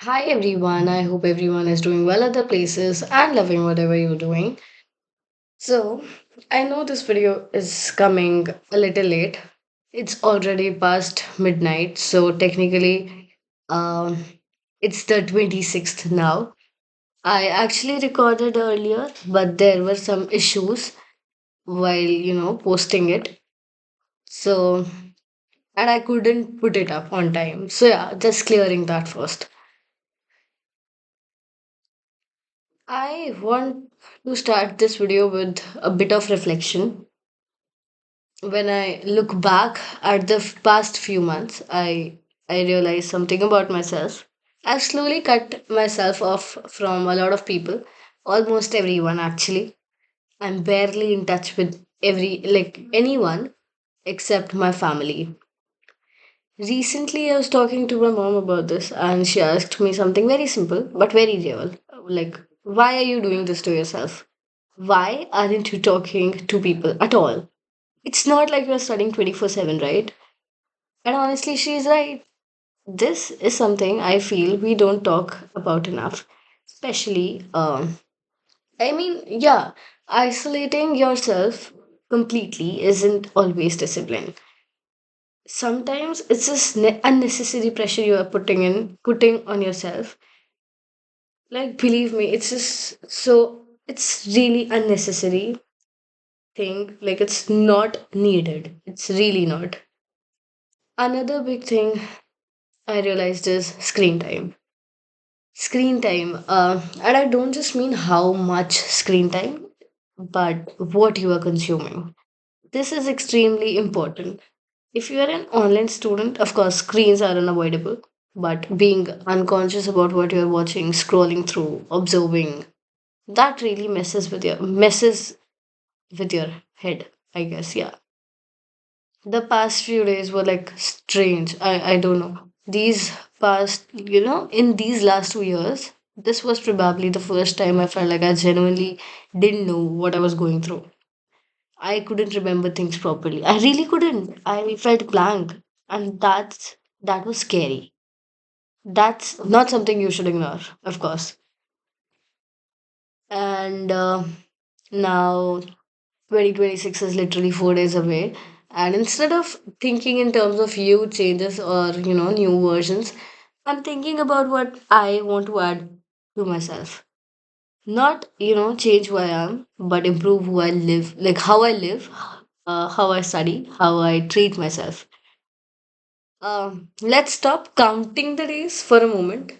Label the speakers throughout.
Speaker 1: Hi everyone, I hope everyone is doing well at their places and loving whatever you're doing. So, I know this video is coming a little late. It's already past midnight, so technically, um, it's the 26th now. I actually recorded earlier, but there were some issues while, posting it. So, and I couldn't put it up on time. So, yeah, just clearing that first. I want to start this video with a bit of reflection. When I look back at the past few months, I realize something about myself. I've slowly cut myself off from a lot of people, almost everyone actually. I'm barely in touch with anyone except my family. Recently, I was talking to my mom about this, and she asked me something very simple but very real. Like, why are you doing this to yourself? Why aren't you talking to people at all? It's not like you're studying 24/7, right? And honestly, she's right. This is something I feel we don't talk about enough. Especially, yeah, isolating yourself completely isn't always discipline. Sometimes it's just unnecessary pressure you are putting on yourself. Like, believe me, it's really unnecessary thing. Like, it's not needed. It's really not. Another big thing I realized is screen time. Screen time, and I don't just mean how much screen time, but what you are consuming. This is extremely important. If you are an online student, of course, screens are unavoidable, but being unconscious about what you're watching, scrolling through, observing, that really messes with your head, I guess. Yeah. The past few days were like strange. I don't know. These in these last 2 years, this was probably the first time I felt like I genuinely didn't know what I was going through. I couldn't remember things properly. I really couldn't. I felt blank. And that was scary. That's not something you should ignore, of course. And now 2026 is literally 4 days away. And instead of thinking in terms of huge changes or, new versions, I'm thinking about what I want to add to myself. Not, change who I am, but improve who I live, like how I live, how I study, how I treat myself. Let's stop counting the days for a moment.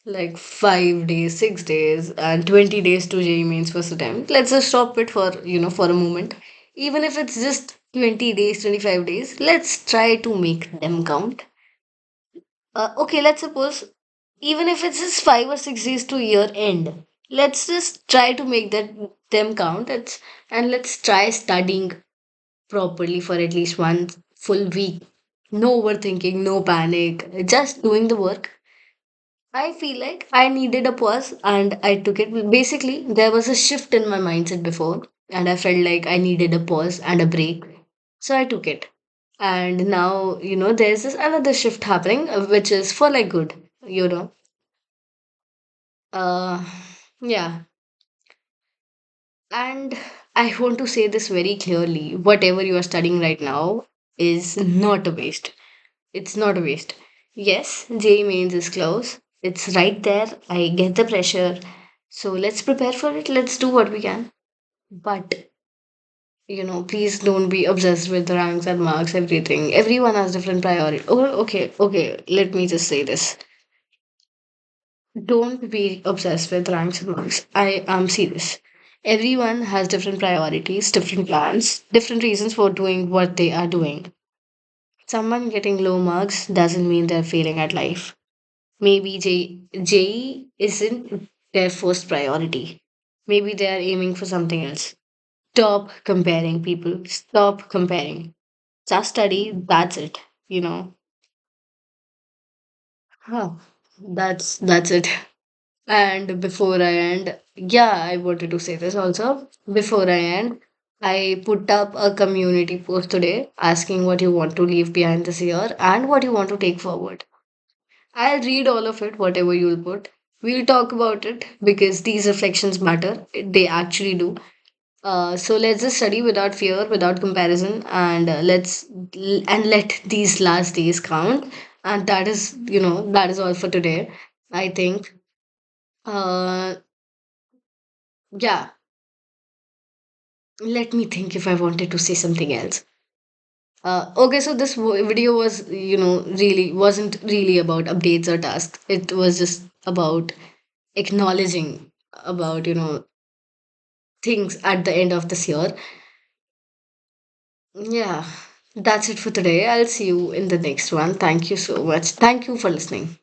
Speaker 1: Like 5 days, 6 days, and 20 days to JEE Mains first attempt. Let's just stop it for a moment. Even if it's just 20 days, 25 days, let's try to make them count. Okay, let's suppose even if it's just 5 or 6 days to year end, let's just try to make them count. And let's try studying properly for at least one full week. No overthinking, no panic, just doing the work. I feel like I needed a pause and I took it. Basically, there was a shift in my mindset before, and I felt like I needed a pause and a break. So I took it. And now, there's this another shift happening, which is for like good, you know. Uh, yeah. And I want to say this very clearly whatever you are studying right now is not a waste. It's not a waste. Yes, JEE Mains is close. It's right there. I get the pressure. So let's prepare for it. Let's do what we can. But, please don't be obsessed with ranks and marks, everything. Everyone has different priorities. Oh, okay. Let me just say this. Don't be obsessed with ranks and marks. I am serious. Everyone has different priorities, different plans, different reasons for doing what they are doing. Someone getting low marks doesn't mean they're failing at life. Maybe JEE isn't their first priority. Maybe they are aiming for something else. Stop comparing people. Stop comparing. Just study. That's it. You know. Huh. That's it. And before I end, yeah, I wanted to say this also. Before I end, I put up a community post today asking what you want to leave behind this year and what you want to take forward. I'll read all of it, whatever you'll put. We'll talk about it because these reflections matter. They actually do. So let's just study without fear, without comparison, and let these last days count. And that is, that is all for today. I think. Uh, yeah. Let me think if I wanted to say something else. Okay, so this video was, really wasn't really about updates or tasks. It was just about acknowledging about, things at the end of this year. Yeah, that's it for today. I'll see you in the next one. Thank you so much. Thank you for listening.